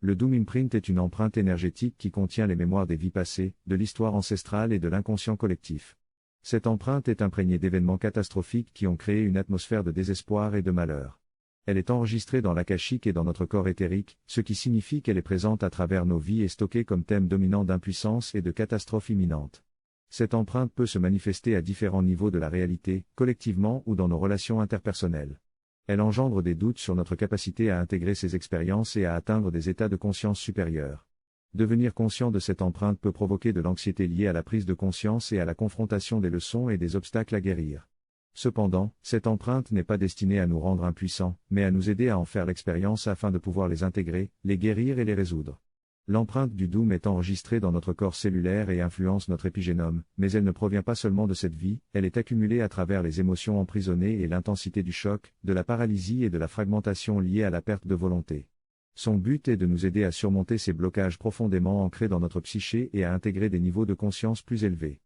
Le Doom Imprint est une empreinte énergétique qui contient les mémoires des vies passées, de l'histoire ancestrale et de l'inconscient collectif. Cette empreinte est imprégnée d'événements catastrophiques qui ont créé une atmosphère de désespoir et de malheur. Elle est enregistrée dans l'akashique et dans notre corps éthérique, ce qui signifie qu'elle est présente à travers nos vies et stockée comme thème dominant d'impuissance et de catastrophe imminente. Cette empreinte peut se manifester à différents niveaux de la réalité, collectivement ou dans nos relations interpersonnelles. Elle engendre des doutes sur notre capacité à intégrer ces expériences et à atteindre des états de conscience supérieurs. Devenir conscient de cette empreinte peut provoquer de l'anxiété liée à la prise de conscience et à la confrontation des leçons et des obstacles à guérir. Cependant, cette empreinte n'est pas destinée à nous rendre impuissants, mais à nous aider à en faire l'expérience afin de pouvoir les intégrer, les guérir et les résoudre. L'empreinte du Doom est enregistrée dans notre corps cellulaire et influence notre épigénome, mais elle ne provient pas seulement de cette vie, elle est accumulée à travers les émotions emprisonnées et l'intensité du choc, de la paralysie et de la fragmentation liée à la perte de volonté. Son but est de nous aider à surmonter ces blocages profondément ancrés dans notre psyché et à intégrer des niveaux de conscience plus élevés.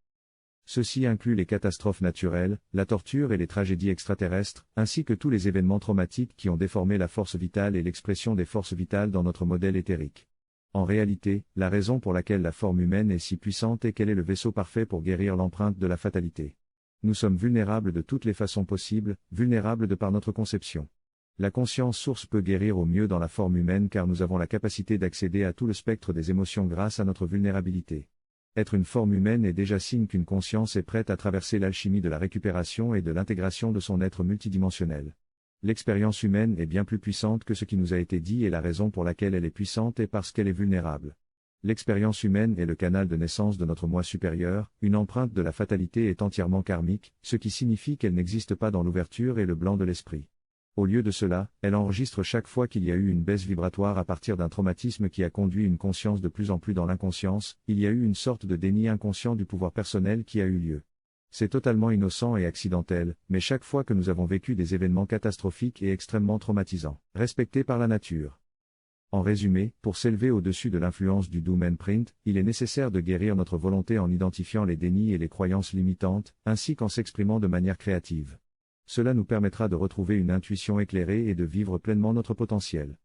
Ceci inclut les catastrophes naturelles, la torture et les tragédies extraterrestres, ainsi que tous les événements traumatiques qui ont déformé la force vitale et l'expression des forces vitales dans notre modèle éthérique. En réalité, la raison pour laquelle la forme humaine est si puissante est qu'elle est le vaisseau parfait pour guérir l'empreinte de la fatalité. Nous sommes vulnérables de toutes les façons possibles, vulnérables de par notre conception. La conscience source peut guérir au mieux dans la forme humaine car nous avons la capacité d'accéder à tout le spectre des émotions grâce à notre vulnérabilité. Être une forme humaine est déjà signe qu'une conscience est prête à traverser l'alchimie de la récupération et de l'intégration de son être multidimensionnel. L'expérience humaine est bien plus puissante que ce qui nous a été dit et la raison pour laquelle elle est puissante est parce qu'elle est vulnérable. L'expérience humaine est le canal de naissance de notre moi supérieur, une empreinte de la fatalité est entièrement karmique, ce qui signifie qu'elle n'existe pas dans l'ouverture et le blanc de l'esprit. Au lieu de cela, elle enregistre chaque fois qu'il y a eu une baisse vibratoire à partir d'un traumatisme qui a conduit une conscience de plus en plus dans l'inconscience, il y a eu une sorte de déni inconscient du pouvoir personnel qui a eu lieu. C'est totalement innocent et accidentel, mais chaque fois que nous avons vécu des événements catastrophiques et extrêmement traumatisants, respectés par la nature. En résumé, pour s'élever au-dessus de l'influence du Doom Imprint, il est nécessaire de guérir notre volonté en identifiant les dénis et les croyances limitantes, ainsi qu'en s'exprimant de manière créative. Cela nous permettra de retrouver une intuition éclairée et de vivre pleinement notre potentiel.